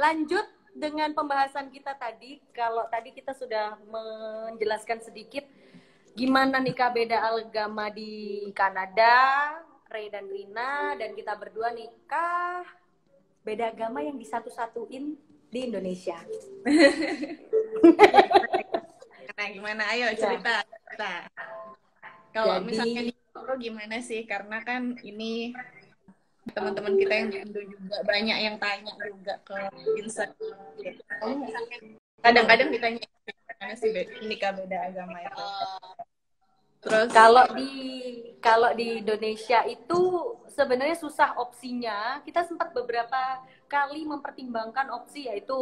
lanjut dengan pembahasan kita tadi. Kalau tadi kita sudah menjelaskan sedikit gimana nikah beda agama di Kanada, Ray dan Rina, dan kita berdua nikah beda agama yang disatu-satuin di Indonesia. Nah, gimana? Ayo cerita. Kalau misalnya di Indo gimana sih? Karena kan ini teman-teman kita yang di Indo juga banyak yang tanya juga ke Instagram. Kadang-kadang ditanya gimana sih nikah beda agama itu. Terus kalau di Indonesia itu sebenarnya susah opsinya. Kita sempat beberapa kali mempertimbangkan opsi, yaitu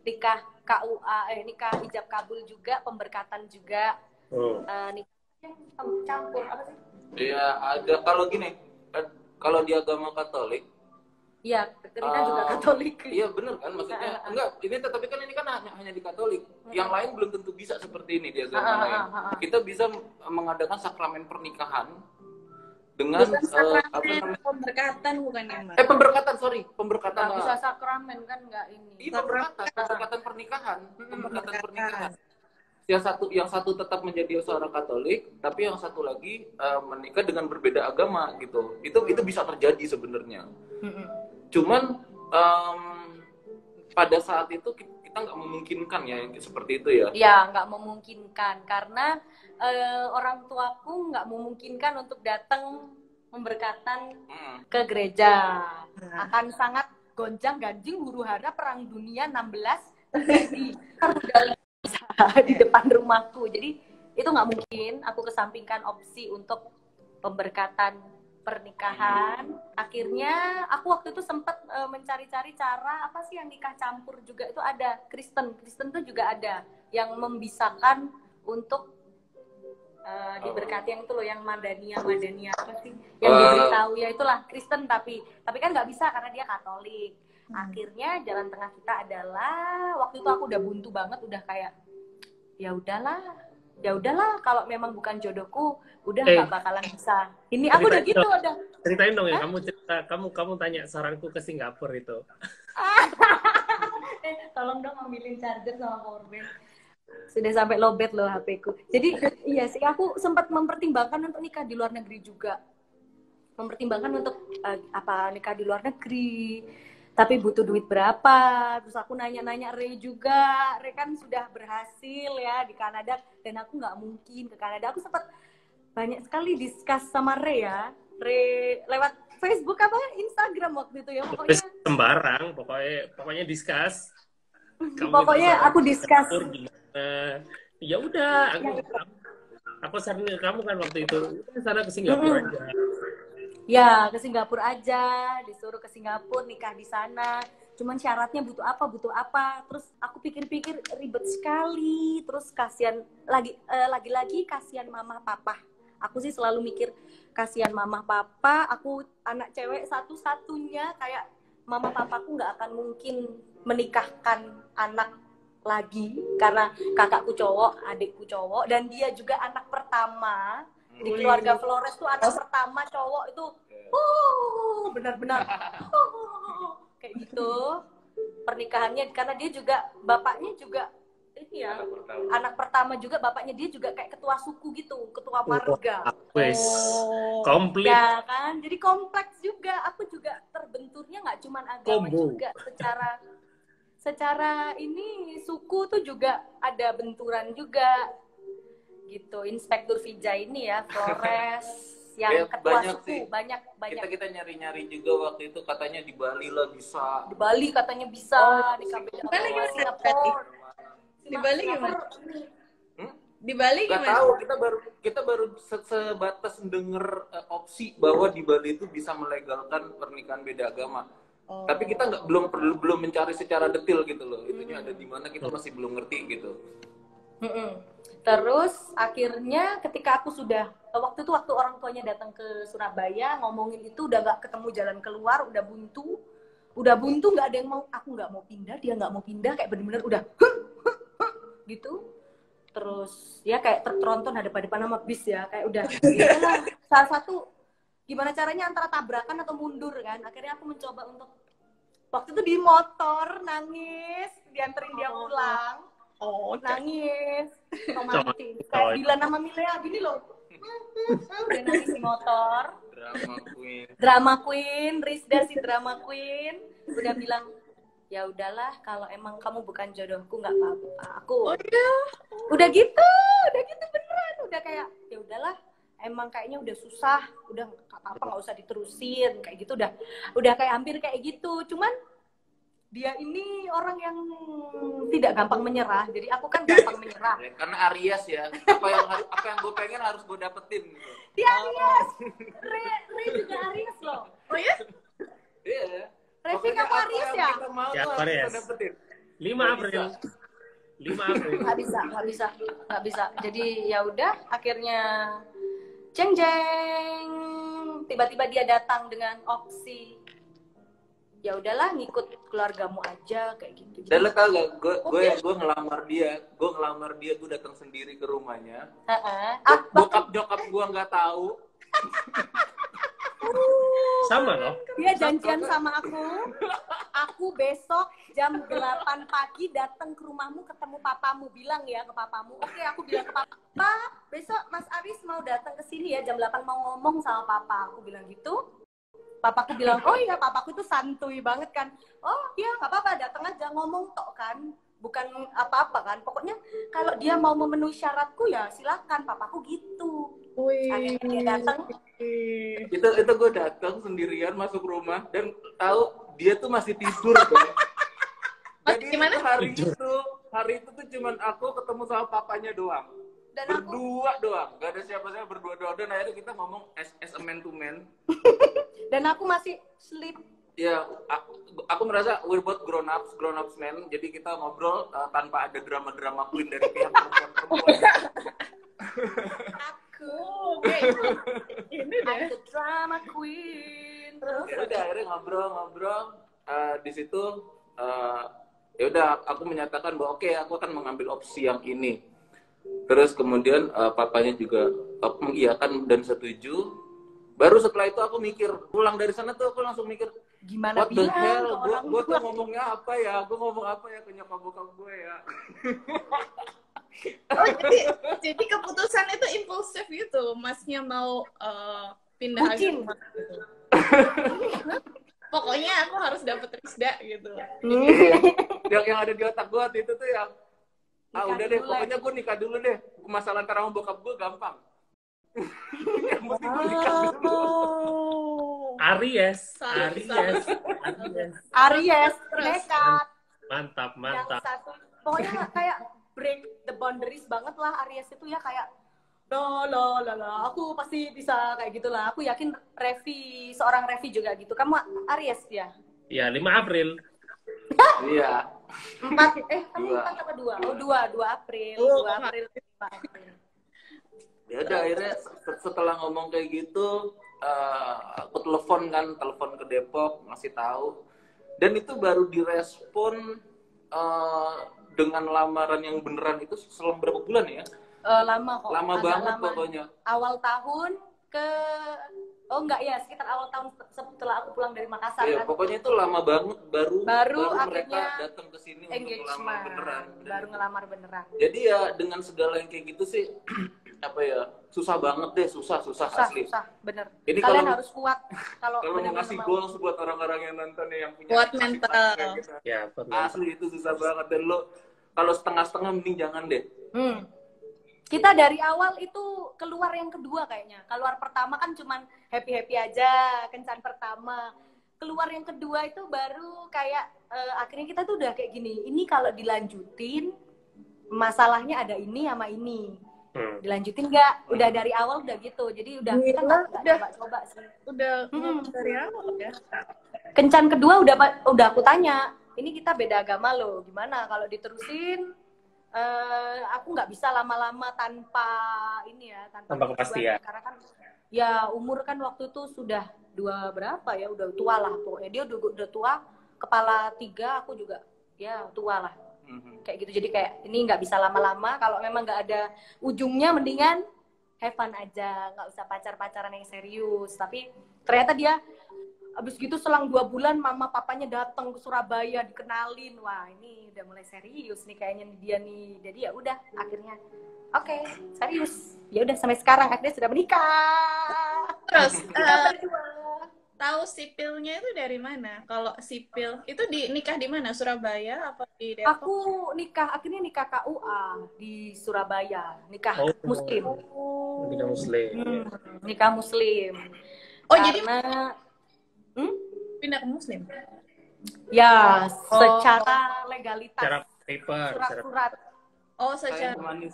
nikah KUA, nikah ijab kabul juga, pemberkatan juga, nikah campur apa sih? Iya, ada. Kalau gini, kalau di agama Katolik, iya, Rina juga Katolik. Iya benar kan, maksudnya enggak. Tapi kan ini kan hanya di Katolik. Yang lain belum tentu bisa seperti ini di agama lain. Kita bisa mengadakan sakramen pernikahan dengan apa namanya? Pemberkatan bukan ya, Mbak? Pemberkatan. Nggak bisa sakramen kan, nggak ini. Iya, pemberkatan pernikahan. Pemberkatan pernikahan. Yang satu tetap menjadi seorang Katolik, tapi yang satu lagi menikah dengan berbeda agama gitu. Itu bisa terjadi sebenarnya. Cuman pada saat itu kita nggak memungkinkan ya yang seperti itu ya. Iya, nggak memungkinkan karena orang tuaku nggak memungkinkan untuk datang memberkatan ke gereja. Akan sangat gonjang-ganjing, huru-hara perang dunia 16 terjadi di depan rumahku. Jadi itu nggak mungkin. Aku kesampingkan opsi untuk pemberkatan pernikahan. Akhirnya aku waktu itu sempat mencari-cari cara apa sih yang nikah campur juga itu ada. Kristen itu juga ada yang membisahkan untuk diberkati yang itu loh, yang madania apa sih yang diberitahu ya itulah Kristen, tapi kan nggak bisa karena dia Katolik. Akhirnya jalan tengah kita adalah waktu itu aku udah buntu banget, udah kayak ya udahlah kalau memang bukan jodohku udah nggak bakalan bisa. Ini aku udah gitu udah. Ceritain dong ya, kamu tanya saranku ke Singapura itu. Tolong dong ambilin charger sama powerbank. Sudah sampai lowbat loh HP-ku. Jadi iya sih, aku sempat mempertimbangkan untuk nikah di luar negeri juga. Mempertimbangkan untuk nikah di luar negeri. Tapi butuh duit berapa? Terus aku nanya-nanya Ray juga. Ray kan sudah berhasil ya di Kanada dan aku nggak mungkin ke Kanada. Aku sempat banyak sekali discuss sama Ray ya. Ray lewat Facebook apa Instagram waktu itu ya, pokoknya sembarang, pokoknya discuss. Pokoknya aku discuss. Ya udah, aku saran ke kamu kan waktu itu, sana ke Singapura aja. Ya, ke Singapura aja, disuruh ke Singapura nikah di sana. Cuman syaratnya butuh apa. Terus aku pikir-pikir ribet sekali. Terus kasihan lagi-lagi kasihan mama papa. Aku sih selalu mikir kasihan mama papa. Aku anak cewek satu-satunya, kayak mama papaku nggak akan mungkin menikahkan anak lagi karena kakakku cowok, adikku cowok, dan dia juga anak pertama di keluarga Flores tuh, anak pertama cowok itu benar-benar kayak gitu pernikahannya, karena dia juga bapaknya juga ini ya anak pertama juga, bapaknya dia juga kayak ketua suku gitu, ketua marga. Komplit ya kan, jadi kompleks juga. Aku juga terbenturnya nggak cuma agama juga, secara ini suku tuh juga ada benturan juga gitu. Inspektur Vija ini ya Flores yang ketua suku banyak kita nyari-nyari juga waktu itu, katanya di Bali lah bisa, di Bali katanya bisa di Singapura. Di Bali gimana? Di Bali gimana? Gak tahu, kita baru sebatas denger opsi bahwa di Bali itu bisa melegalkan pernikahan beda agama. Tapi kita belum mencari secara detail gitu loh. Itunya ada di mana kita masih belum ngerti gitu. Terus akhirnya ketika aku sudah waktu orang tuanya datang ke Surabaya ngomongin itu, udah nggak ketemu jalan keluar, udah buntu nggak ada yang mau, aku nggak mau pindah, dia nggak mau pindah, kayak bener-bener udah gitu. Terus ya kayak tertronton hadapan sama bis ya, kayak udah lah, salah satu gimana caranya antara tabrakan atau mundur kan. Akhirnya aku mencoba untuk Waktu itu di motor nangis, dianterin dia pulang, nangis, romantis. Kayak Dilan sama Milea gini loh. Dia nangis di motor. Drama queen, Rizda si drama queen udah bilang, ya udahlah kalau emang kamu bukan jodohku nggak apa-apa. Aku udah gitu beneran, udah kayak ya udahlah, emang kayaknya udah susah, udah nggak apa-apa, nggak usah diterusin kayak gitu, udah kayak hampir kayak gitu. Cuman dia ini orang yang tidak gampang menyerah, jadi aku kan gampang menyerah. Karena Aries ya, apa yang gue pengen harus gue dapetin. Dia Aries, Re juga Aries loh. Oh ya? Iya. Revi kamu Aries ya? Kita mau Ya, tuh harus Aries. kita dapetin. 5 April. 5 April. Nggak bisa. Jadi ya udah, akhirnya jeng jeng, tiba-tiba dia datang dengan opsi ya udahlah ngikut keluargamu aja kayak gitu. Dan lo tau gak, gue ngelamar dia, gue datang sendiri ke rumahnya. Bokap gue nggak tahu. Sama loh. Dia janjian sama aku besok jam 8 pagi datang ke rumahmu, ketemu papamu, bilang ya ke papamu. Oke, aku bilang ke papa, besok Mas Aris mau datang ke sini ya jam 8, mau ngomong sama papa. Aku bilang gitu. Papaku bilang, oh iya, papaku tuh santuy banget kan. Oh iya, nggak apa-apa, datang aja, ngomong tok kan. Bukan apa-apa kan. Pokoknya kalau dia mau memenuhi syaratku ya silakan, papaku gitu. Akhirnya dia datang. Itu gue datang sendirian masuk rumah dan tahu dia tuh masih tidur kan. Jadi Gimana? hari itu tuh cuman aku ketemu sama papanya doang. Dan berdua doang, gak ada siapa-siapa, berdua doang. Dan akhirnya kita ngomong as a man to man. Dan aku masih sleep. Ya, aku merasa we're both grown ups man. Jadi kita ngobrol tanpa ada drama-drama queen dari pihak perempuan. Ini deh. I'm the drama queen. Terus Ya udah, akhirnya ngobrol. Di situ ya udah aku menyatakan bahwa oke, aku akan mengambil opsi yang ini. Terus kemudian papanya juga mengiyakan dan setuju. Baru setelah itu aku mikir, pulang dari sana tuh aku langsung mikir, gimana what the bilang hell, ke orang gue tuh tua? ngomongnya apa ya? Gue ngomong apa ya ke nyokap bokap gue ya? Oh, jadi keputusan itu impulsif gitu, masnya mau pindah Bucin. agama gitu. Pokoknya aku harus dapet Rizda gitu. yang ada di otak gue waktu itu tuh yang Nikah udah deh, dulu pokoknya gue nikah dulu deh. Masalah antara sama bokap gue gampang. Yang penting gue nikah dulu. Aries. Aries, nekat. Mantap. Yang satu, pokoknya kayak break the boundaries banget lah Aries itu ya, kayak lo, aku pasti bisa kayak gitulah. Aku yakin seorang Revi juga gitu. Kamu Aries ya? Ya, 5 April. Iya. 4, kamu 4 apa 2? Oh 2 April. 2 April, 5 April. Ya udah, akhirnya setelah ngomong kayak gitu, aku telepon ke Depok, ngasih tahu. Dan itu baru direspon dengan lamaran yang beneran itu selang berapa bulan ya? Lama kok. Lama banget pokoknya. Awal tahun sekitar awal tahun setelah aku pulang dari Makassar Iya, kan. pokoknya itu lama banget baru mereka akhirnya datang ke sini untuk ngelamar beneran. Baru ngelamar beneran. Jadi ya dengan segala yang kayak gitu sih apa ya, susah banget deh, susah asli. Susah, bener. Ini Kalian kalau harus kuat kalau mau ngasih goals buat orang-orang yang nonton yang punya Kuat ekspektasi mental. kayak gitu. Ya, betul. Asli itu susah banget, dan lo kalau setengah-setengah mending jangan deh. Kita dari awal itu keluar yang kedua kayaknya. Keluar pertama kan cuman happy-happy aja, kencan pertama. Keluar yang kedua itu baru kayak akhirnya kita tuh udah kayak gini. Ini kalau dilanjutin masalahnya ada ini sama ini. Dilanjutin nggak? Udah dari awal udah gitu. Jadi udah kita nggak coba sih. Udah dari awal ya. Kencan kedua udah aku tanya, ini kita beda agama loh, gimana kalau diterusin? Aku nggak bisa lama-lama tanpa tanpa kepastian. Karena kan ya umur kan waktu itu sudah udah tua lah pokoknya. Dia udah tua, kepala 3, aku juga ya tua lah. Kayak gitu, jadi kayak ini nggak bisa lama-lama. Kalau memang nggak ada ujungnya, mendingan have fun aja, nggak usah pacaran yang serius. Tapi ternyata dia Abis gitu selang 2 bulan mama papanya datang ke Surabaya dikenalin. Wah, ini udah mulai serius nih kayaknya dia nih. Jadi ya udah akhirnya oke, serius. Ya udah sampai sekarang akhirnya sudah menikah. Terus Kita berdua. tahu sipilnya itu dari mana? Kalau sipil itu nikah di mana? Surabaya apa di Depok? Aku akhirnya nikah KUA di Surabaya, nikah Oh. Muslim. Nikah Muslim. Nikah Muslim. Oh, jadi Karena pindah ke Muslim. ya secara legalitas, Cara paper, cara surat-surat. Oh, Saya secara pemanis.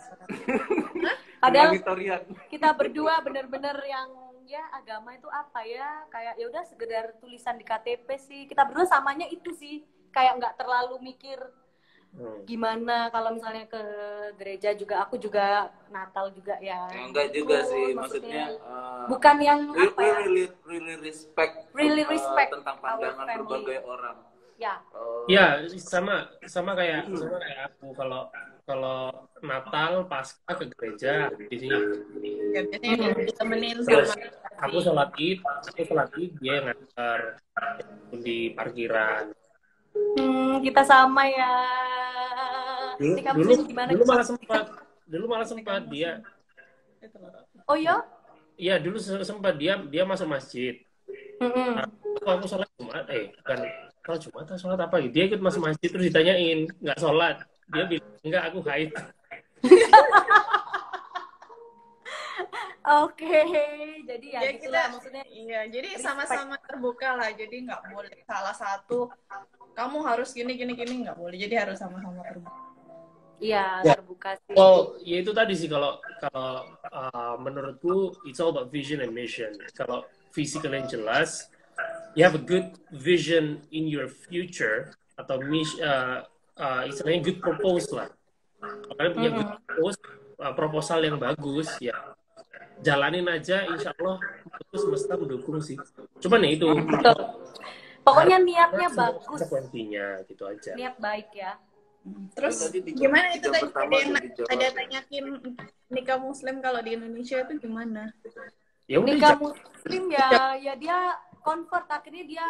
Padahal Humanitarian. kita berdua bener-bener yang ya agama itu apa ya, kayak ya udah sekedar tulisan di KTP sih. Kita berdua samanya itu sih, kayak nggak terlalu mikir gimana kalau misalnya ke gereja juga. Aku juga Natal juga ya. Ya, enggak juga Ikut, sih, maksudnya bukan yang apa ya, really respect tentang pandangan our family. berbagai orang. Ya. Ya, sama kayak aku kalau Natal Paskah ke gereja di sini. ya, biasanya ditemenin Terus sama aku sholat id, dia yang ngantar di parkiran. Kita sama ya. Nikah Dulu Muslim gimana? dulu malah sempat dia. Oh ya? Iya, dulu sempat dia masuk masjid. Aku sholat Jumat, bukan sholat Jumat atau sholat apa gitu. Dia ikut masuk masjid terus ditanyain, nggak sholat. Dia bilang, enggak, aku haid. Oke, jadi ya, Ya, gitulah maksudnya. Iya, jadi sama-sama terbuka lah. Jadi nggak boleh salah satu kamu harus gini nggak boleh. Jadi harus sama-sama terbuka. Iya, Ya. terbuka sih. Well, ya itu tadi sih kalau menurutku it's all about vision and mission. Kalau visi kalian jelas, you have a good vision in your future atau istilahnya good proposal lah. Kalau kalian punya good proposal yang bagus, ya jalanin aja, insya Allah itu semesta mendukung sih. Cuman ya itu. Betul. Pokoknya niatnya bagus. Konsekuensinya gitu aja. Niat baik ya. Terus Tadi di gimana jam itu tadi pertama ada di Jawa. tanyakin nikah Muslim kalau di Indonesia itu gimana? Ya udah, Nikah Muslim ya dia convert, akhirnya dia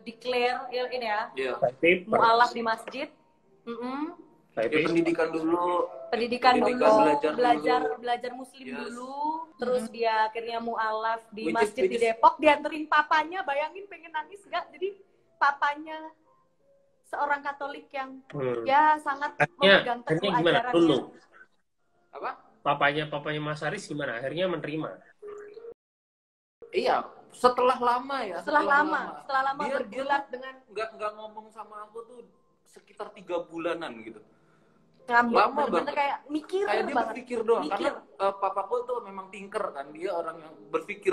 declare ya, ini ya, Iya. mualaf di masjid. Ya, pendidikan dulu. Pendidikan Pendidikan, dulu, belajar belajar Muslim Yes. dulu, terus dia akhirnya mualaf di Which is- masjid di Depok, dianterin papanya, bayangin pengen nangis nggak? Jadi papanya seorang Katolik yang ya sangat memegang teguh akhirnya gimana ajarannya. dulu? Apa? Papanya Mas Haris gimana? Akhirnya menerima. Iya, setelah lama ya. Setelah lama Dia bergulat dengan nggak ngomong sama aku tuh sekitar 3 bulanan gitu. ngambek, Lama bener-bener banget. kayak mikir Kayak dia banget. berpikir doang, Mikir. karena papaku tuh memang tinker kan, dia orang yang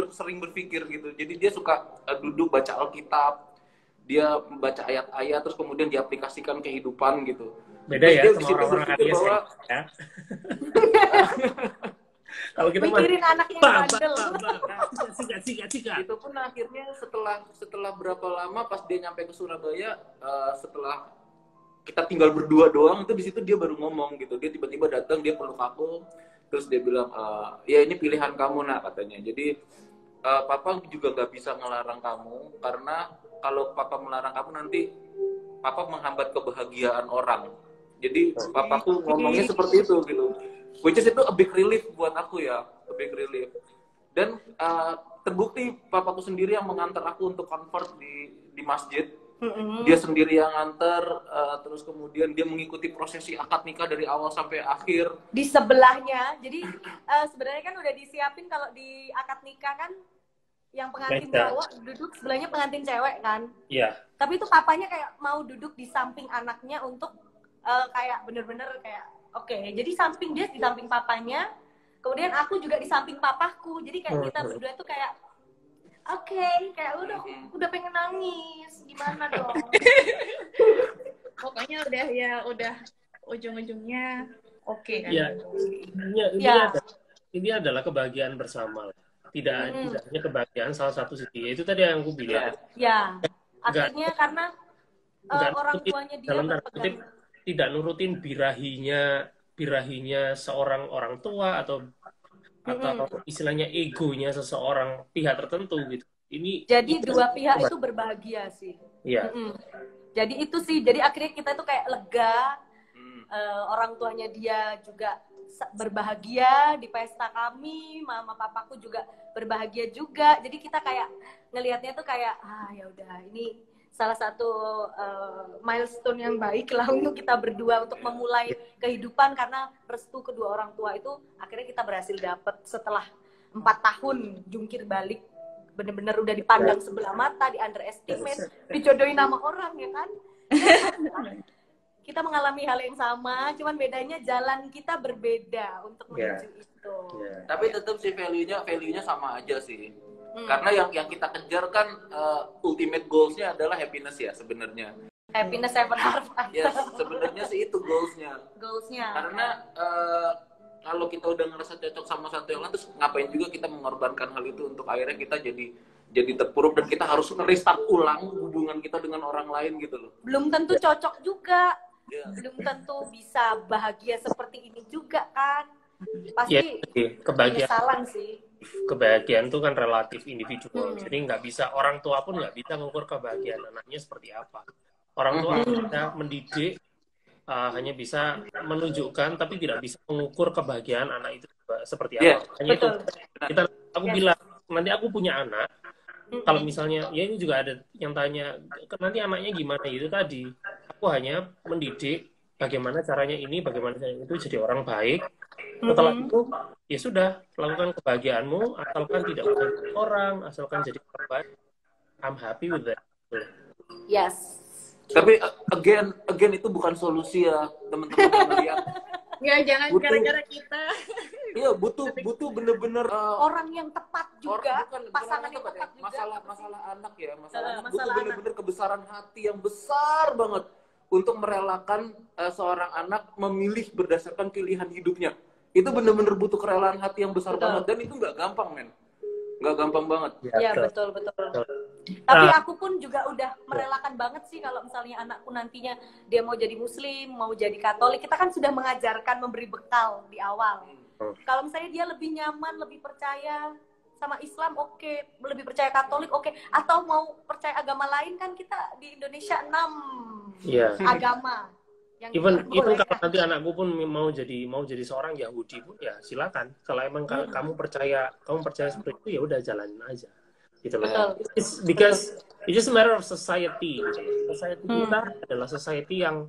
sering berpikir gitu. Jadi dia suka duduk baca Alkitab, dia membaca ayat-ayat, terus kemudian diaplikasikan kehidupan gitu. Beda Terus ya dia sama disitu orang-orang berpikir Aries bahwa ya. Kalau kita Mikirin anaknya yang bandel. sikat. itu pun akhirnya setelah berapa lama pas dia nyampe ke Surabaya, setelah kita tinggal berdua doang, itu di situ dia baru ngomong gitu. Dia tiba-tiba datang, dia peluk aku, terus dia bilang, ya ini pilihan kamu nak, katanya. Jadi papa juga nggak bisa ngelarang kamu, karena kalau papa melarang kamu nanti papa menghambat kebahagiaan orang. Jadi papaku ngomongnya seperti itu gitu. Which is itu a big relief buat aku ya, a big relief. Dan terbukti papaku sendiri yang mengantar aku untuk convert di masjid. Dia sendiri yang nganter, terus kemudian dia mengikuti prosesi akad nikah dari awal sampai akhir. Di sebelahnya, jadi sebenarnya kan udah disiapin kalau di akad nikah kan yang pengantin cowok duduk sebelahnya pengantin cewek kan. Iya. Tapi itu papanya kayak mau duduk di samping anaknya untuk kayak bener-bener kayak oke. Jadi samping dia di samping papanya, kemudian aku juga di samping papaku. Jadi kayak kita berdua tuh kayak oke, kayak udah pengen nangis, gimana dong? Pokoknya udah ujung-ujungnya oke kan. Iya. Ini adalah kebahagiaan bersama. Tidak hanya kebahagiaan salah satu sisi. Itu tadi yang aku bilang. Ya, akhirnya karena orang tuanya dia dalam tanda berpegang. kutip, tidak nurutin birahinya seorang orang tua atau istilahnya egonya seseorang pihak tertentu gitu. ini Jadi dua pihak itu berbahagia sih. Iya. Jadi itu sih, jadi akhirnya kita tuh kayak lega, orang tuanya dia juga berbahagia di pesta kami, mama papaku juga berbahagia juga. Jadi kita kayak ngelihatnya tuh kayak ya udah, ini salah satu milestone yang baik lah untuk kita berdua untuk memulai kehidupan, karena restu kedua orang tua itu akhirnya kita berhasil dapat setelah 4 tahun jungkir balik, bener-bener udah dipandang sebelah mata, di underestimate, dijodohin nama orang, ya kan? Kita mengalami hal yang sama, cuman bedanya jalan kita berbeda untuk menuju itu. Tapi tetap sih value-nya sama aja sih. Karena yang kita kejar kan ultimate goals-nya adalah happiness ya sebenarnya. Happiness ever after. Ya, sebenarnya sih itu goals-nya. Goals-nya. Karena kalau kita udah ngerasa cocok sama satu yang lain, terus ngapain juga kita mengorbankan hal itu untuk akhirnya kita jadi terpuruk dan kita harus restart ulang hubungan kita dengan orang lain gitu loh. Belum tentu cocok juga. Belum tentu bisa bahagia seperti ini juga kan. Pasti penyesalan sih. Kebahagiaan itu kan relatif individual. Jadi nggak bisa, orang tua pun nggak bisa mengukur kebahagiaan anaknya seperti apa. Orang tua bisa mendidik, hanya bisa menunjukkan, tapi tidak bisa mengukur kebahagiaan anak itu seperti apa. Hanya itu. Aku bilang, nanti aku punya anak, kalau misalnya, ya ini juga ada yang tanya, nanti anaknya gimana itu tadi. Aku hanya mendidik bagaimana caranya ini, bagaimana caranya itu jadi orang baik. Setelah itu, ya sudah, lakukan kebahagiaanmu, asalkan tidak menyakiti orang, asalkan jadi orang baik. I'm happy with that. Yes. Tapi again itu bukan solusi ya, teman-teman lihat. Ya, jangan gara-gara kita. Iya, butuh bener-bener orang yang tepat juga, pasangan yang tepat juga. Masalah anak ya, masalah butuh bener-bener kebesaran hati yang besar banget untuk merelakan seorang anak memilih berdasarkan pilihan hidupnya. Itu bener-bener butuh kerelaan hati yang besar banget, dan itu nggak gampang, men. Nggak gampang banget. Iya, betul. Tapi aku pun juga udah merelakan banget sih kalau misalnya anakku nantinya dia mau jadi Muslim, mau jadi Katolik. Kita kan sudah mengajarkan, memberi bekal di awal. Kalau misalnya dia lebih nyaman, lebih percaya sama Islam, oke. Lebih percaya Katolik, oke. Atau mau percaya agama lain, kan kita di Indonesia 6 agama. Even kalau nanti anakku pun mau jadi seorang Yahudi pun ya silakan. Kalau emang kamu percaya seperti itu, ya udah jalanin aja. Gitu loh. It's because it's just a matter of society. Society kita adalah society yang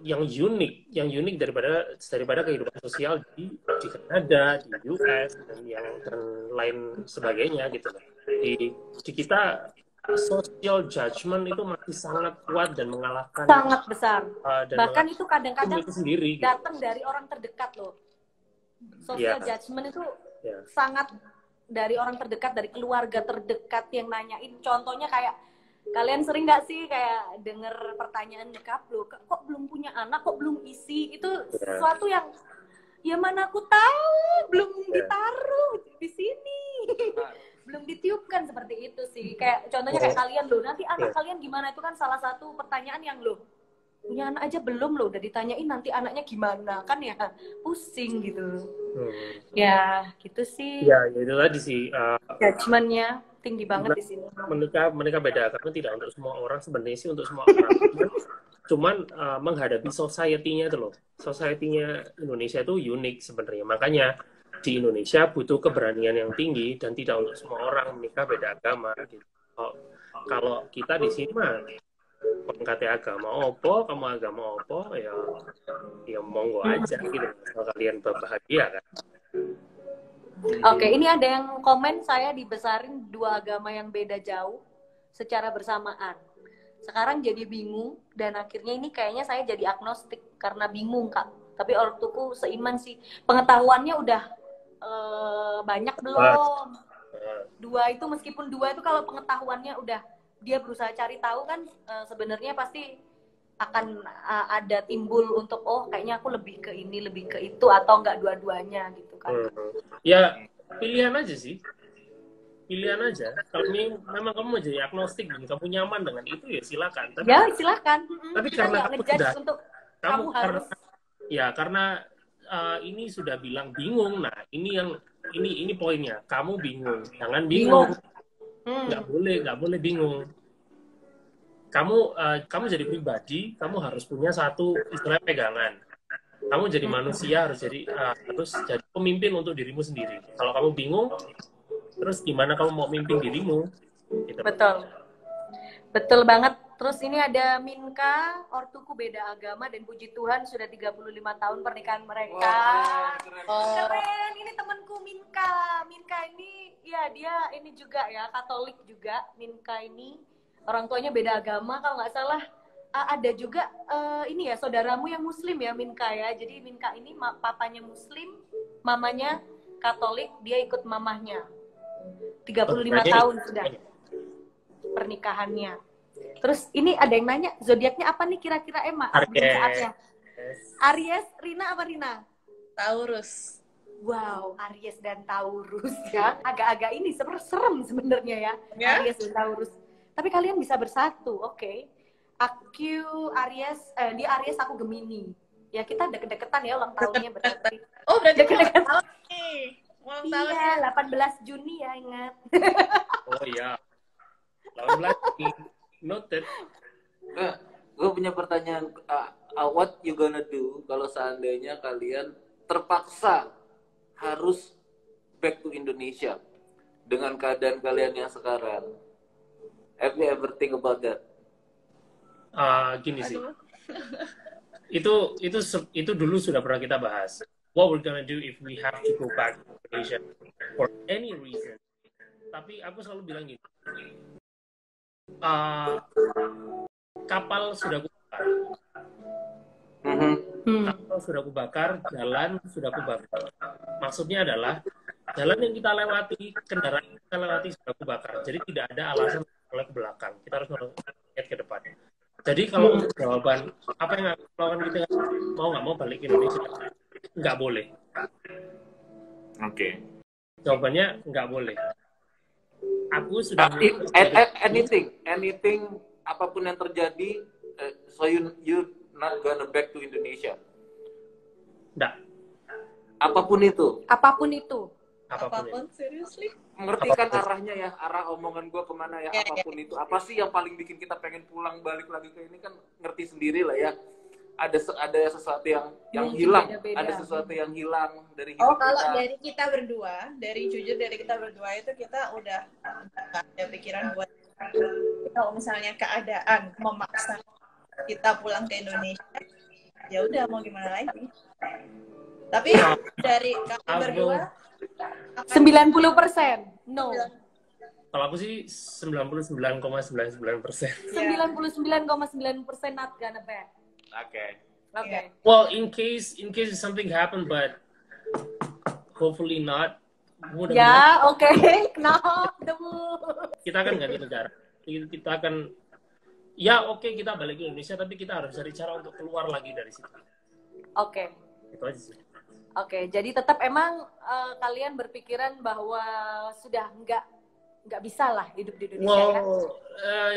unik daripada kehidupan sosial di Kanada, di US dan lain sebagainya gitu loh. Di kita social judgment itu masih sangat kuat dan mengalahkan, sangat besar. Bahkan itu kadang-kadang datang dari orang terdekat loh. Social judgment itu sangat dari orang terdekat, dari keluarga terdekat yang nanyain. Contohnya kayak, kalian sering nggak sih kayak denger pertanyaan nyekap lo, kok belum punya anak, kok belum isi? Itu sesuatu yang ya mana aku tahu, belum ditaruh di sini. Belum ditiupkan seperti itu sih. Kayak contohnya kayak kalian loh, nanti anak kalian gimana, itu kan salah satu pertanyaan yang loh, punya anak aja belum loh, udah ditanyain nanti anaknya gimana, kan ya pusing gitu. Ya gitu sih. Ya itu tadi sih. Judgment-nya tinggi banget di sini. Mereka beda, karena tidak untuk semua orang, sebenarnya sih untuk semua orang. Cuman menghadapi society-nya itu loh. Society-nya Indonesia itu unik sebenarnya. Makanya di Indonesia butuh keberanian yang tinggi, dan tidak untuk semua orang menikah beda agama gitu. Kalau kita di sini mah pengkatnya agama opo, kamu agama opo, ya monggo aja gitu. Kalau kalian berbahagia kan. Oke, ini ada yang komen, saya dibesarin dua agama yang beda jauh secara bersamaan. Sekarang jadi bingung, dan akhirnya ini kayaknya saya jadi agnostik karena bingung, Kak. Tapi ortuku seiman sih. Pengetahuannya udah banyak belum? Dua itu, meskipun dua itu kalau pengetahuannya udah dia berusaha cari tahu kan, sebenarnya pasti akan ada timbul untuk kayaknya aku lebih ke ini, lebih ke itu, atau enggak dua-duanya gitu kan. Ya pilihan aja sih, pilihan aja. Kalau memang kamu mau jadi agnostik dan kamu nyaman dengan itu, ya silakan. Silakan. Tapi kita karena kamu ngejudge untuk kamu harus karena ini sudah bilang bingung. Nah ini poinnya, kamu bingung, jangan bingung. Nggak boleh bingung. Kamu jadi pribadi, kamu harus punya satu istilah pegangan. Kamu jadi manusia harus jadi pemimpin untuk dirimu sendiri. Kalau kamu bingung, terus gimana kamu mau mimpin dirimu? Gitu. Betul banget. Terus ini ada Minka, ortuku beda agama dan puji Tuhan sudah 35 tahun pernikahan mereka. Keren. Ini temanku Minka. Minka ini ya dia ini juga ya Katolik juga. Minka ini orang tuanya beda agama kalau nggak salah. Ada juga ini ya saudaramu yang Muslim ya Minka ya. Jadi Minka ini papanya Muslim, mamanya Katolik, dia ikut mamahnya. 35 tahun sudah pernikahannya. Terus ini ada yang nanya, zodiaknya apa nih kira-kira Emma? Aries, Rina apa Rina? Taurus. Wow, Aries dan Taurus ya. Agak-agak ini serem sebenarnya ya. Aries dan Taurus. Tapi kalian bisa bersatu, oke. Aku Aries, dia Aries, aku Gemini. Ya kita deket-deketan ya ulang tahunnya berarti. Oh, berarti deket-deketan nih. Iya, 18 Juni ya ingat. Oh iya. 18 Juni. Noted. Gue punya pertanyaan, what you gonna do kalau seandainya kalian terpaksa harus back to Indonesia dengan keadaan kalian yang sekarang? Have you ever think about that? Gini sih. Itu dulu sudah pernah kita bahas. What we're gonna do if we have to go back to Indonesia for any reason. Tapi aku selalu bilang gini. Kapal sudah kubakar. Kapal sudah kubakar, jalan sudah kubakar. Maksudnya adalah jalan yang kita lewati, kendaraan yang kita lewati sudah kubakar. Jadi tidak ada alasan oleh ke belakang. Kita harus melihat ke depan. Jadi kalau untuk jawaban apa yang aku lakukan, kita mau nggak mau balik ke Indonesia, nggak boleh. Oke. Jawabannya nggak boleh. Aku sudah anything apapun yang terjadi, so you not gonna back to Indonesia. Nggak. Apapun itu. Apapun, seriously? Mengerti kan arahnya ya, arah omongan gue kemana ya, apapun itu. Apa sih yang paling bikin kita pengen pulang balik lagi ke ini, kan ngerti sendiri lah ya. Ada sesuatu yang hilang, beda-beda. Ada sesuatu yang hilang dari hidup kita. Kalau dari kita berdua, dari kita berdua itu kita udah gak ada pikiran buat kalau misalnya keadaan memaksa kita pulang ke Indonesia, ya udah mau gimana lagi. Tapi dari kami berdua 90% no. Kalau aku sih 99,99%. 99,9% not gonna back. Okay. Well, in case something happened, but hopefully not. Ya, oke. Kenapa? Kita akan ganti negara. Kita akan, ya oke, kita balik ke Indonesia, tapi kita harus cari cara untuk keluar lagi dari situ. Oke. Itu aja sih. Oke, jadi tetap emang kalian berpikiran bahwa sudah nggak bisa lah hidup di Indonesia kan?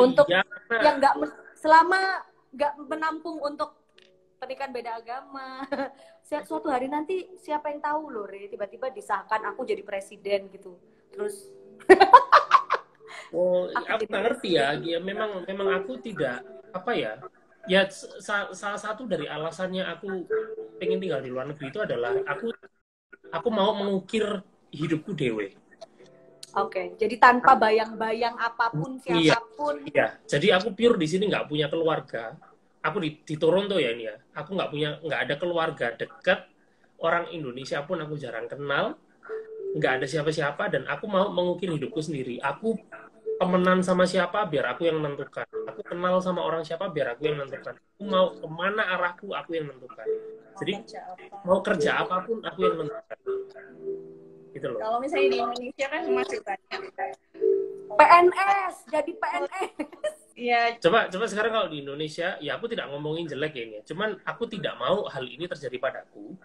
Untuk ya, yang selama nggak menampung untuk pernikahan beda agama. Suatu hari nanti siapa yang tahu loh, Re, tiba-tiba disahkan aku jadi presiden gitu. Terus aku nggak ngerti ya. Ya memang aku tidak apa ya. Ya salah satu dari alasannya aku pengen tinggal di luar negeri itu adalah aku mau mengukir hidupku dewe. Oke, jadi tanpa bayang-bayang apapun siapapun. Iya, jadi aku pure di sini nggak punya keluarga. Aku di Toronto ya ini ya. Aku nggak ada keluarga dekat. Orang Indonesia pun aku jarang kenal. Nggak ada siapa-siapa dan aku mau mengukir hidupku sendiri. Aku temenan sama siapa biar aku yang menentukan. Aku kenal sama orang siapa biar aku yang menentukan. Aku mau kemana arahku aku yang menentukan. Jadi mau kerja apapun aku yang menentukan. Gitu loh. Kalau misalnya di Indonesia kan masih banyak PNS, jadi PNS. Iya. Coba sekarang kalau di Indonesia, ya aku tidak ngomongin jelek ya ini. Cuman aku tidak mau hal ini terjadi padaku.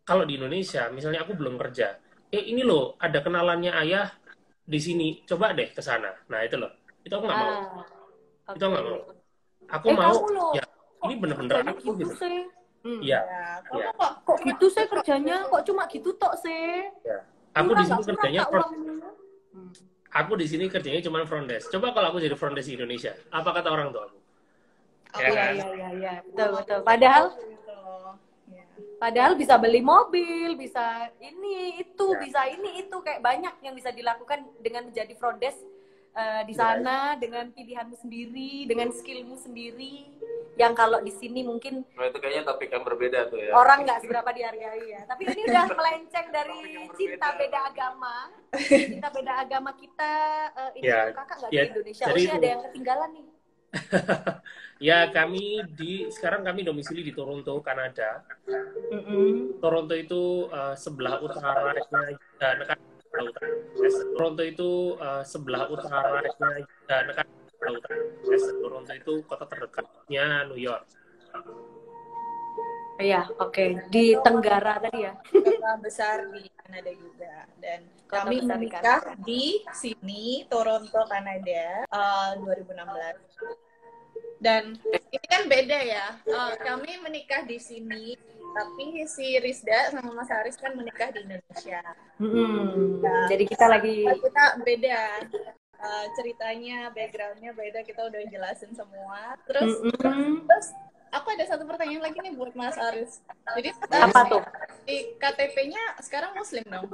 Kalau di Indonesia, misalnya aku belum kerja, ini loh ada kenalannya ayah di sini, coba deh ke sana. Nah itu loh, itu aku nggak mau. Okay. Itu nggak mau. Aku mau, ya ini bener-bener aku gitu. Iya. Kok gitu sih kerjanya? Kok cuma gitu tok sih? Ya. Aku di sini kerjanya aku di sini kerjanya cuma front desk. Coba kalau aku jadi front desk di Indonesia, apa kata orang tua aku? Ya Iya, kan? iya, betul, betul. Padahal bisa beli mobil, bisa ini itu, Ya. bisa ini itu, kayak banyak yang bisa dilakukan dengan menjadi front desk di sana dengan pilihanmu sendiri, dengan skillmu sendiri. Yang kalau di sini mungkin Nah, itu kayaknya topik yang berbeda tuh ya. orang nggak seberapa dihargai ya. Tapi ini udah melenceng dari cinta beda agama. Cinta beda agama kita ini Ya, kakak nggak ya, di Indonesia. Oh, jadi ini itu. ada yang ketinggalan nih. Ya, sekarang kami domisili di Toronto, Kanada. Toronto itu sebelah utaranya negara utara. Toronto itu sebelah utaranya negara utara. Toronto itu kota terdekatnya New York. Iya, oke. Di Tenggara tadi ya. Kota besar di Kanada juga. Dan Kota kami besar di menikah Kanada. di sini, Toronto, Kanada, 2016. Dan ini kan beda ya. Kami menikah di sini, tapi si Rizda sama Mas Haris kan menikah di Indonesia. Nah, Jadi kita lagi kita beda. Ceritanya, backgroundnya beda, kita udah jelasin semua. Terus aku ada satu pertanyaan lagi nih buat Mas Haris. Jadi apa tuh? di KTP-nya sekarang Muslim dong?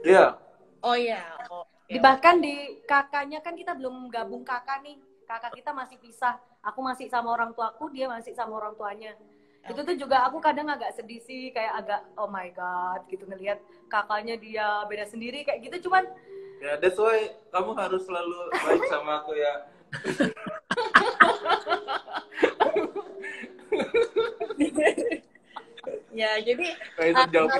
Iya. Oh iya. Oh, iya. Bahkan di kakaknya kan kita belum gabung kakak nih. Kakak kita masih pisah. Aku masih sama orang tuaku, dia masih sama orang tuanya. Itu tuh juga aku kadang agak sedih sih, kayak agak oh my god gitu ngelihat kakaknya dia beda sendiri kayak gitu. Cuman Ya, that's why kamu harus selalu baik sama aku ya. Ya, jadi Nah, itu jawab,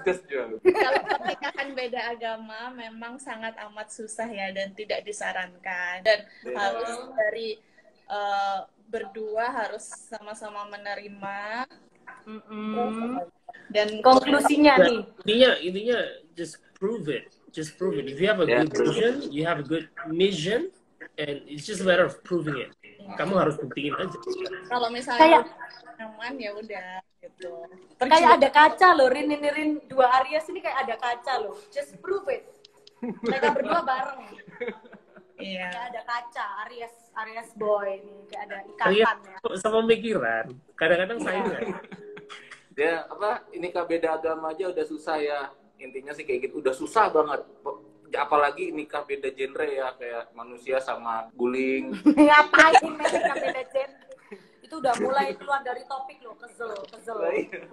just jawab. kalau pernikahan beda agama memang sangat amat susah ya dan tidak disarankan. Dan harus dari berdua harus sama-sama menerima. Dan konklusinya nih, Intinya just prove it. Just prove it. If you have a good vision, you have a good mission, and it's just a matter of proving it. Kamu harus buktiin aja. kalau misalnya nyaman ya udah gitu. kayak ada kaca loh, Rin dua Aries ini kayak ada kaca loh. Just prove it. Mereka berdua bareng. Iya. Kayak ada kaca, Aries boy nih, kayak ada Iya, ikatan ya. sama pemikiran. Kadang-kadang saya Dia ini beda agama aja udah susah ya. Intinya sih kayak gitu, udah susah banget. Apalagi nikah beda genre ya, kayak manusia sama guling. Ngapain mereka beda genre? Itu udah mulai keluar dari topik loh, kesel.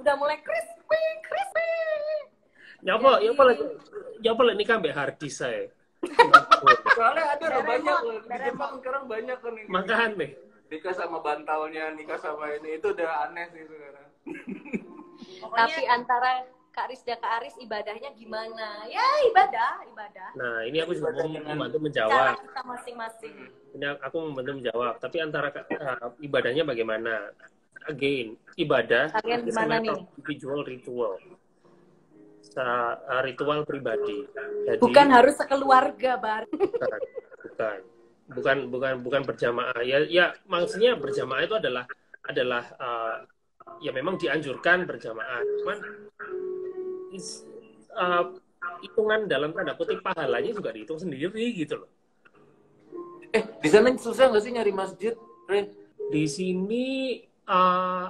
Udah mulai crispy. Nyapa lagi nikah mbak hardis saya. Soalnya ada loh, banyak loh. Di Beremok. Jepang sekarang banyak kan ini. Makahan deh. Nikah sama bantalnya, nikah sama ini, itu udah aneh sih sekarang. Tapi antara Kak Riz dan Kak Aris ibadahnya gimana? Ya ibadah. Nah, ini aku juga mau membantu Cara menjawab. kita masing-masing. Ini aku membantu menjawab. Tapi antara ibadahnya bagaimana? Again, ibadah Kalian is a gimana matter nih? of individual ritual. Ritual pribadi. Jadi, Bukan harus sekeluarga, Bar. bukan berjamaah. Ya maksudnya berjamaah itu adalah ya memang dianjurkan berjamaah. Cuman hitungan dalam tanda kutip pahalanya juga dihitung sendiri gitu loh. Di sana susah nggak sih nyari masjid, Ren? Di sini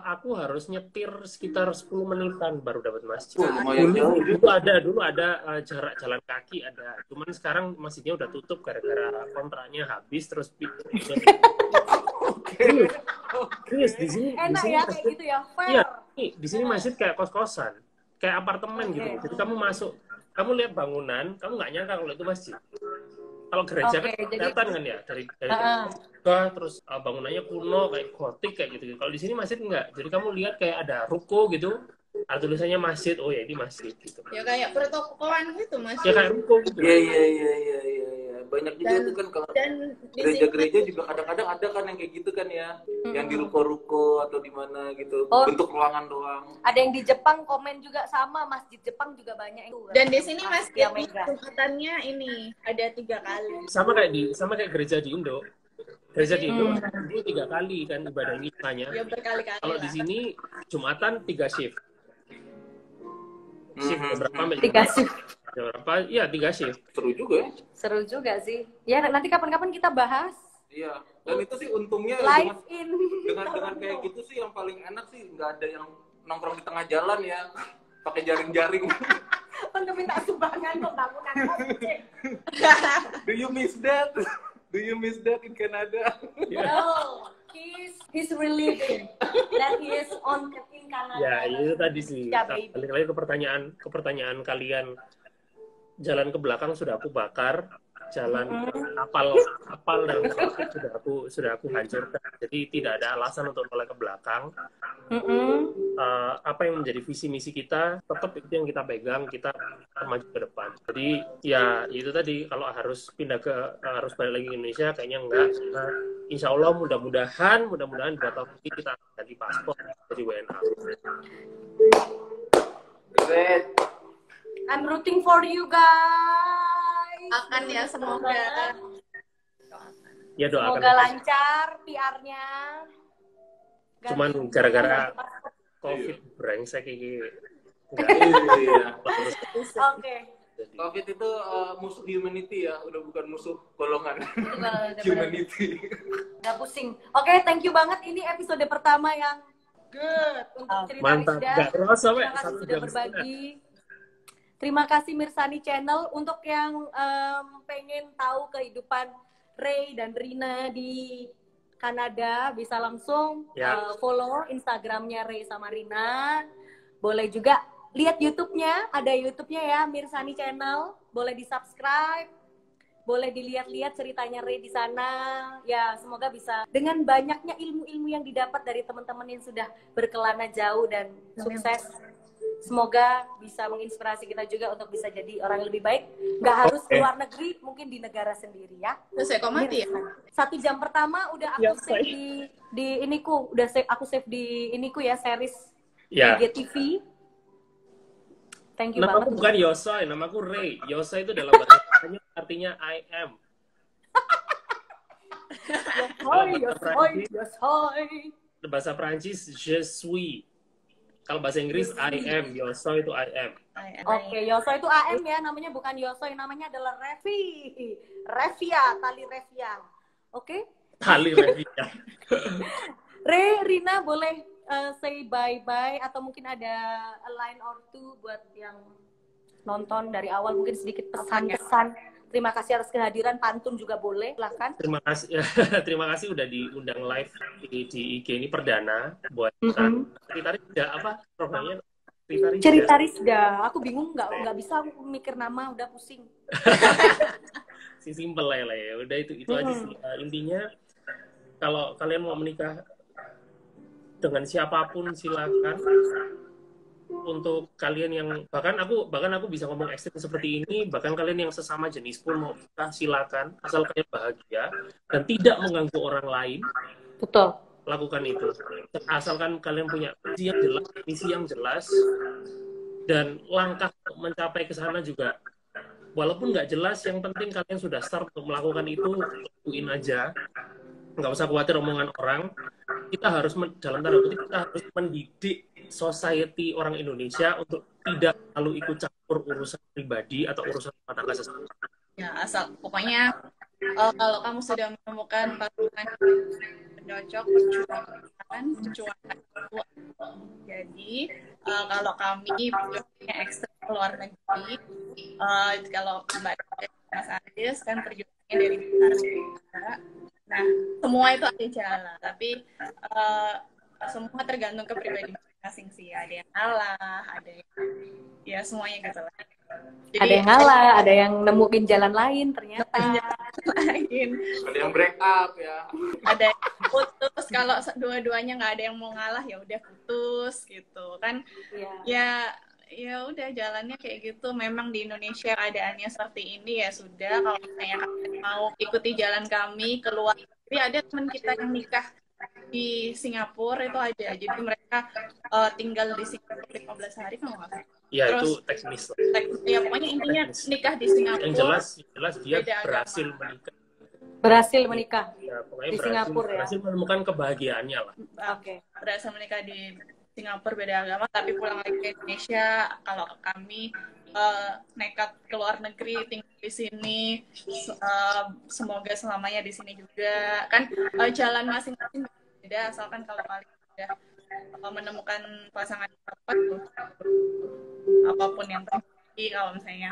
aku harus nyetir sekitar 10 menitan baru dapat masjid. Lumayan jauh. Dulu ada jarak jalan kaki ada. Cuman sekarang masjidnya udah tutup gara-gara kontraknya habis terus Terus di sini Enak ya kayak gitu ya, fair. Iya, di sini masjid kayak kos-kosan, kayak apartemen gitu. Jadi kamu masuk, kamu lihat bangunan, kamu nggak nyangka kalau itu masjid. Kalau gereja kan kelihatan kan ya dari terus bangunannya kuno kayak gotik kayak gitu. Kalau di sini masjid enggak. Jadi kamu lihat kayak ada ruko gitu, ada tulisannya masjid. Oh ya ini masjid gitu. Ya kayak protokolan gitu Mas. Ya kayak ruko gitu. Iya. Banyak juga tuh kan kalau gereja-gereja juga kadang-kadang ada kan yang kayak gitu kan ya, yang di ruko-ruko atau di mana gitu, bentuk ruangan doang. Ada yang di Jepang komen juga sama, masjid Jepang juga banyak itu. Dan di sini masjid Jumatannya ini ada 3 kali. Sama kayak gereja di Indo. Gereja di Indo 3 kali kan ibadah mintanya. Ya berkali-kali. Kalau di sini Jumatan 3 shift. Shift berapa? 3 shift. Jam berapa? Ya 3 shift. Seru juga ya. Seru juga sih. Ya nanti kapan-kapan kita bahas Iya. Dan itu sih untungnya live in. dengan kayak gitu sih yang paling enak sih, nggak ada yang nongkrong di tengah jalan ya pakai jaring-jaring. Untuk minta sumbangan pembangunan masjid. Do you miss that? Do you miss that in Canada? No, he's relieving that he is in Canada. Ya, itu tadi sih. Ya, baby. Balik lagi ke pertanyaan kalian. Jalan ke belakang sudah aku bakar, jalan kapal dan sudah aku hancurkan. Jadi tidak ada alasan untuk noleh ke belakang. Apa yang menjadi visi misi kita tetap itu yang kita pegang, kita maju ke depan. Jadi ya itu tadi, kalau harus harus balik lagi ke Indonesia kayaknya enggak. Nah, insya Allah mudah-mudahan 2 tahun lagi kita ganti paspor jadi WNA. Great. I'm rooting for you guys. Akan ya, semoga. Ya doakan. Semoga lancar PR-nya. Cuman gara-gara COVID brengsek ini. Iya. Oke. COVID itu musuh humanity ya, udah bukan musuh golongan. Udah Humanity. Gak pusing. Oke, thank you banget. Ini episode pertama yang good untuk cerita Mantap. Rizda. Gak terasa, Terima kasih sudah berbagi. Terima kasih Mirsani Channel. Untuk yang pengen tahu kehidupan Ray dan Rina di Kanada, bisa langsung follow Instagramnya Ray sama Rina. Boleh juga lihat YouTube-nya, ada YouTube-nya ya, Mirsani Channel. Boleh di-subscribe, boleh dilihat-lihat ceritanya Ray di sana. Ya, semoga bisa dengan banyaknya ilmu-ilmu yang didapat dari teman-teman yang sudah berkelana jauh dan sukses. Semoga bisa menginspirasi kita juga untuk bisa jadi orang yang lebih baik. Nggak harus keluar negeri, mungkin di negara sendiri ya. Terus saya komati ya? 1 jam pertama udah aku save di iniku, aku save di iniku ya, series IGTV. Thank you Namaku banget. bukan Yosoi, namaku Ray. Yosoi itu dalam bahasa Spanyol artinya I am. Yosoi. Bahasa Prancis je suis. Kalau bahasa Inggris I am, Yosoi itu I am. Oke, Yosoi itu AM ya, namanya bukan Yosoi, namanya adalah Revia, tali Revia. Oke? Tali Revia. Ray, Rina boleh say bye-bye atau mungkin ada a line or two buat yang nonton dari awal, mungkin sedikit pesan-pesan. Terima kasih atas kehadiran, pantun juga boleh, silakan. Terima kasih udah diundang live di IG ini perdana buat cerita Rizda, apa programnya? Cerita Rizda. Aku bingung nggak bisa mikir nama, udah pusing. Si simple lah ya. Udah itu aja sih. Intinya kalau kalian mau menikah dengan siapapun silakan. Untuk kalian yang bahkan aku bisa ngomong ekstrim seperti ini, bahkan kalian yang sesama jenis pun mau menikah silakan, asal kalian bahagia dan tidak mengganggu orang lain. Betul. Lakukan itu. Asalkan kalian punya misi yang jelas dan langkah untuk mencapai ke sana juga. Walaupun nggak jelas, yang penting kalian sudah start untuk melakukan itu, lakuin aja. Nggak usah khawatir omongan orang. Kita harus dalam tanda kutip kita harus mendidik society orang Indonesia untuk tidak selalu ikut campur urusan pribadi atau urusan rumah tangga sesama. Ya, asal pokoknya kalau kamu sudah menemukan pasangan cocok, perjuangan. Jadi kalau kami perjuangannya ekstra keluar negeri, kalau Mbak Mas Adis kan perjuangannya dari Jakarta. Nah, semua itu ada jalan, tapi semua tergantung ke pribadi masing-masing sih. Ada yang ngalah, ada yang ya semuanya gitu lah. Jadi, ada yang ngalah, ada yang nemuin jalan lain ternyata. Lain. Ada yang break up ya. Ada yang putus, kalau dua-duanya nggak ada yang mau ngalah ya udah putus gitu kan. Ya udah jalannya kayak gitu. Memang di Indonesia keadaannya seperti ini, ya sudah. Kalau misalnya kalian mau ikuti jalan kami keluar, tapi ada teman kita yang nikah di Singapura itu ada. Jadi mereka tinggal di Singapura 15 hari kalau nggak salah. Ya, terus, itu teknis. Ya pokoknya intinya nikah di Singapura. Yang jelas dia berhasil menikah. Berhasil menikah Ya, pokoknya di Singapura berhasil menemukan kebahagiaannya lah. Oke. Berhasil menikah di Singapura beda agama, tapi pulang lagi ke Indonesia. Kalau kami nekat ke luar negeri, tinggal di sini, semoga selamanya di sini juga. Kan jalan masing-masing beda, asalkan kalau kalian udah menemukan pasangan yang tepat, apapun yang terjadi, kalau misalnya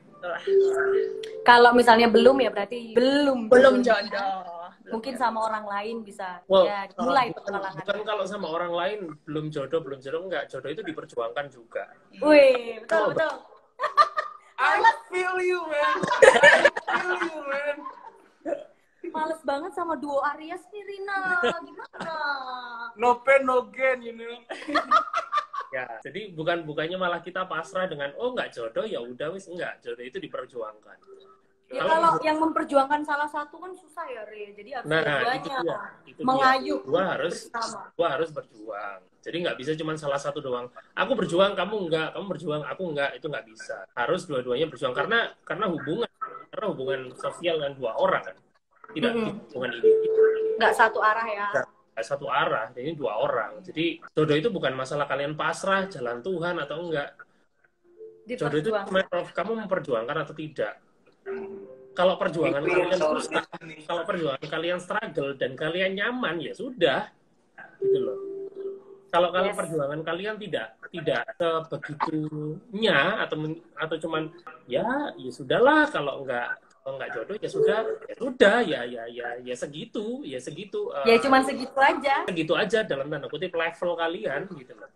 itulah. Kalau misalnya belum ya berarti belum Jodoh. Mungkin sama orang lain bisa Well, ya mulai petualangan. bukan kalau sama orang lain belum jodoh enggak, jodoh itu diperjuangkan juga. Wih, betul. I feel you, man. I feel you, man. Males banget sama duo Aries nih, Rina. Gimana? No pain, no gain, you know. Ya, jadi bukannya malah kita pasrah dengan enggak jodoh ya udah wis, enggak, jodoh itu diperjuangkan. Ya kalau yang memperjuangkan salah satu kan susah ya, Re. Jadi harus keduanya itu mengayuh dia. bersama. Gua harus berjuang. Jadi nggak bisa cuma salah satu doang. Aku berjuang, kamu enggak. Kamu berjuang, aku enggak. Itu nggak bisa. Harus dua-duanya berjuang karena hubungan sosial dengan dua orang kan. Tidak hubungan individu. Nggak satu arah ya. Nggak satu arah. Ini dua orang. Jadi jodoh itu bukan masalah kalian pasrah jalan Tuhan atau enggak. Jodoh itu matter of kamu memperjuangkan atau tidak. Kalau perjuangan kalian susah, kalau perjuangan kalian struggle dan kalian nyaman ya sudah, gitu loh. Kalau perjuangan kalian tidak sebegitunya atau cuman ya sudahlah, kalau enggak jodoh ya sudah ya segitu. Ya cuman segitu aja. Segitu aja dalam tanda kutip level kalian gitu loh.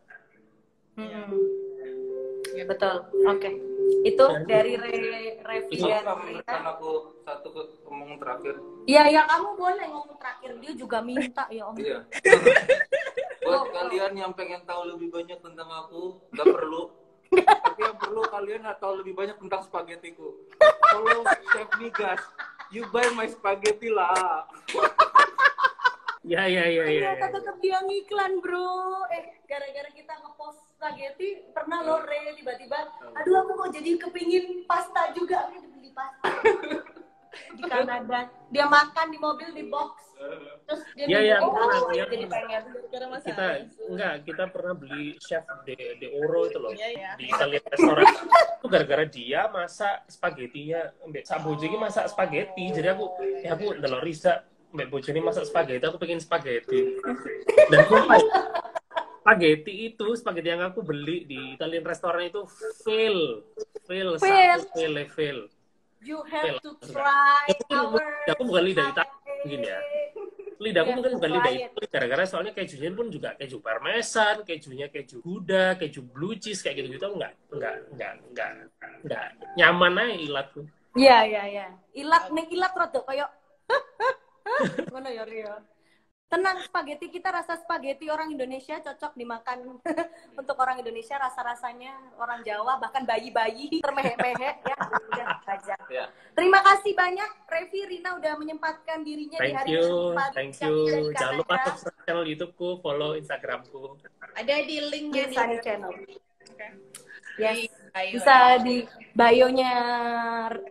Betul. Oke. Itu dari Revi dan Kan aku satu ngomong terakhir. Iya, kamu boleh ngomong terakhir. Dia juga minta ya, Om. Iya. Buat kalian yang pengen tahu lebih banyak tentang aku, nggak perlu. Tapi yang perlu kalian tahu lebih banyak tentang spaghettiku. Follow Chef Migas. You buy my spaghetti lah. Ya. Tetap dia ngiklan, bro. Gara-gara kita ngepost spaghetti, pernah lo Re tiba-tiba, aduh aku mau jadi kepingin pasta juga, aku beli pasta di Kanada. Dia makan di mobil di box, terus dia jadi pengen. Kita pernah beli chef de Oro itu loh di Italian restoran. Itu gara-gara dia masak spagettinya, sak bojo iki masak spaghetti, jadi aku ndelok Risa mbak bojo ini masak spaghetti, aku pengen spaghetti. Dan spaghetti yang aku beli di Italian restoran itu fail. You have to try aku bukan lidah Italia mungkin ya. Lidahku mungkin bukan lidah Italia gara-gara soalnya kejunya pun juga keju parmesan, kejunya keju Gouda, keju blue cheese kayak gitu-gitu enggak nyaman aja ilatku. Iya. Ilat rada kayak mana ya Rio? Tenang, spaghetti kita rasa spaghetti orang Indonesia cocok dimakan untuk orang Indonesia, rasa-rasanya orang Jawa bahkan bayi-bayi termehek-mehek ya udah aja. Yeah. Terima kasih banyak Revi, Rina udah menyempatkan dirinya di hari ini. Thank you. Jangan lupa subscribe channel YouTube-ku, follow Instagram-ku. Ada di linknya di channel. Yes. Bisa di bio-nya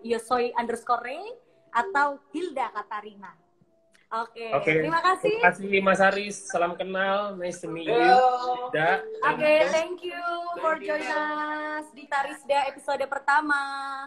Yosoy_Re atau Hilda Katarina. Oke. Terima kasih. Terima kasih Mas Aris. Salam kenal. Nice to meet you. Thank you for joining us di Tarisda episode pertama.